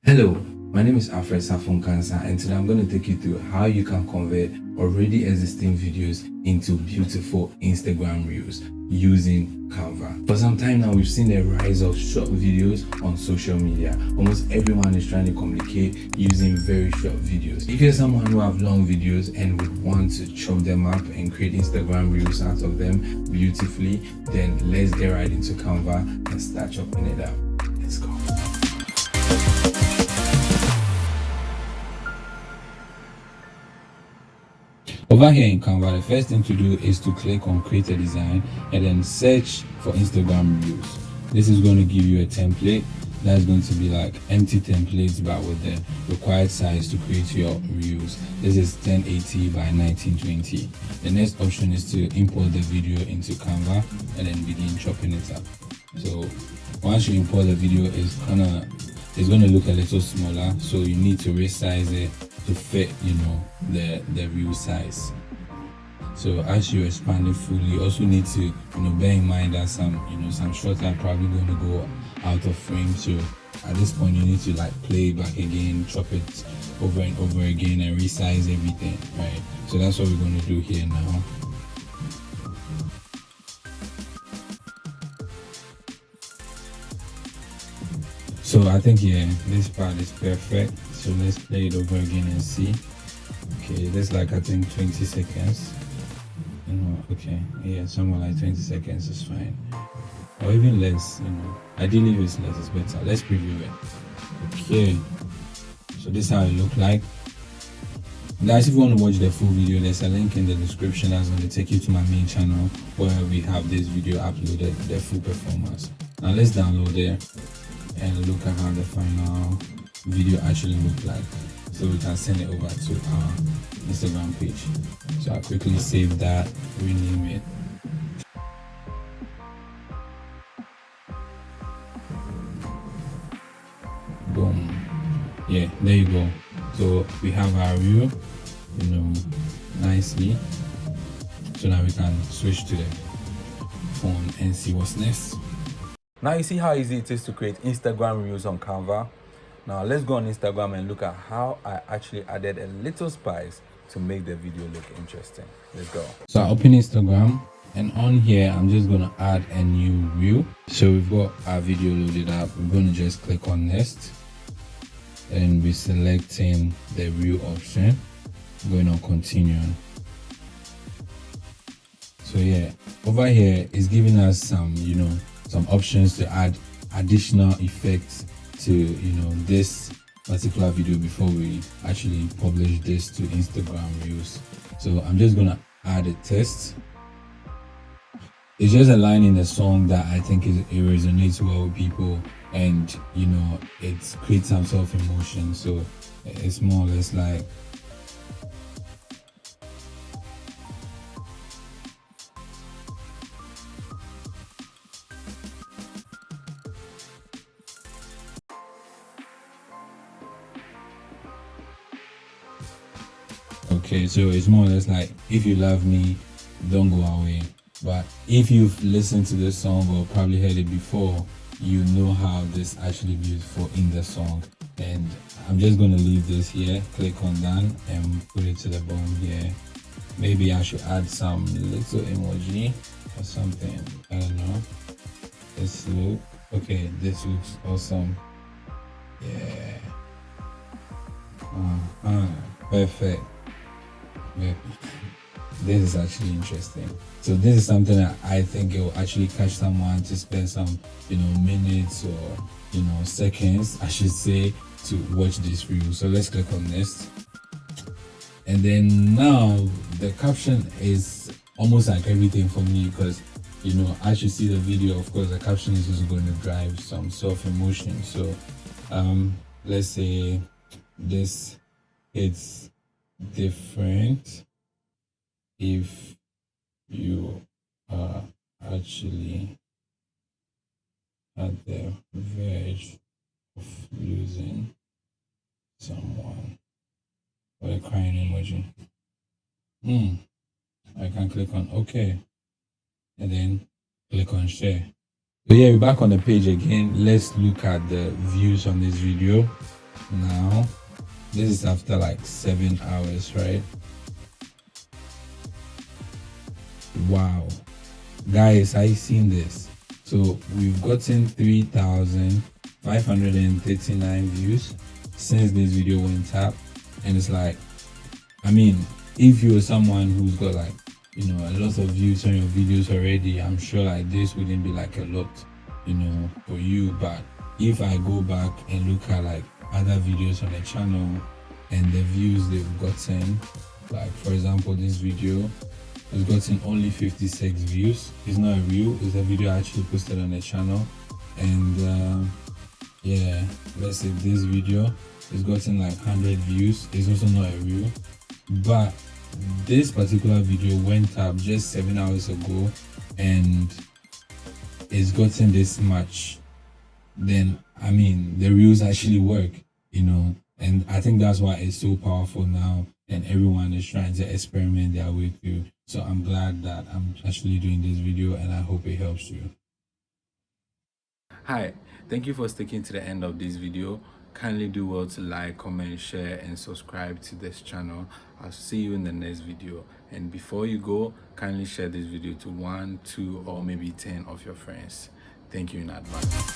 Hello, my name is Alfred Safonkansa, and today I'm going to take you through how you can convert already existing videos into beautiful Instagram reels using Canva. For some time now, we've seen the rise of short videos on social media. Almost everyone is trying to communicate using very short videos. If you're someone who have long videos and would want to chop them up and create Instagram reels out of them beautifully, then let's get right into Canva and start chopping it up. Let's go. Over here in Canva, the first thing to do is to click on create a design and then search for Instagram reels. This is going to give you a template that's going to be like empty templates but with the required size to create your reels. This is 1080 by 1920. The next option is to import the video into Canva and then begin chopping it up. So once you import the video, it's going to look a little smaller, so you need to resize it to fit the reel size. So as you expand it fully, you also need to bear in mind that some shots are probably going to go out of frame. So at this point you need to play back again, chop it over and over again and resize everything, right? So that's what we're going to do here now. So I think this part is perfect. So let's play it over again and see. Okay, that's I think 20 seconds. Okay, yeah, somewhere like 20 seconds is fine. Or even less, Ideally if it's less, it's better. Let's preview it. Okay. So this is how it look like. Guys, if you want to watch the full video, there's a link in the description that's going to take you to my main channel where we have this video uploaded, the full performance. Now let's download it and look at how the final video actually look like, so we can send it over to our Instagram page. So I'll quickly save that, rename it. Boom. Yeah, there you go. So we have our reel, nicely. So now we can switch to the phone and see what's next. Now you see how easy it is to create Instagram reels on Canva. Now let's go on Instagram and look at how I actually added a little spice to make the video look interesting. Let's go. So I open Instagram, and on here I'm just going to add a new reel. So we've got our video loaded up. We're going to just click on next and we're selecting the reel option, going on continue. So yeah, over here is giving us some some options to add additional effects to this particular video before we actually publish this to Instagram reels. So I'm just gonna add a text. It's just a line in the song that I think it resonates well with people, and it creates some sort of emotion. So it's more or less like, okay, so it's more or less like, if you love me, don't go away. But if you've listened to this song or probably heard it before, you know how this actually beautiful in the song. And I'm just going to leave this here, click on done and put it to the bottom here. Maybe I should add some little emoji or something, I don't know. Let's look. Okay, this looks awesome. Yeah. Perfect. Yeah. This is actually interesting. So this is something that I think it will actually catch someone to spend some minutes or seconds, I should say, to watch this reel. So let's click on next, and then now the caption is almost like everything for me, because as you see the video, of course the caption is also going to drive some sort of emotion. So let's say this it's different if you are actually at the verge of losing someone. Or a crying emoji. I can click on OK and then click on share. So yeah, we're back on the page again. Let's look at the views on this video. now. This is after like 7 hours, right? Wow, guys, I seen this. So we've gotten 3,539 views since this video went up, and it's like, I mean, if you're someone who's got like, you know, a lot of views on your videos already, I'm sure like this wouldn't be like a lot, you know, for you. But if I go back and look at like other videos on the channel and the views they've gotten, like for example this video has gotten only 56 views. It's not a reel, it's a video I actually posted on the channel. And yeah, let's say this video has gotten like 100 views. It's also not a reel, but this particular video went up just 7 hours ago and it's gotten this much. Then I mean, the reels actually work, you know, and I think that's why it's so powerful now, and everyone is trying to experiment their way through. So I'm glad that I'm actually doing this video, and I hope it helps you. Hi, thank you for sticking to the end of this video. Kindly do well to like, comment, share, and subscribe to this channel. I'll see you in the next video. And before you go, kindly share this video to 1, 2, or maybe 10 of your friends. Thank you in advance.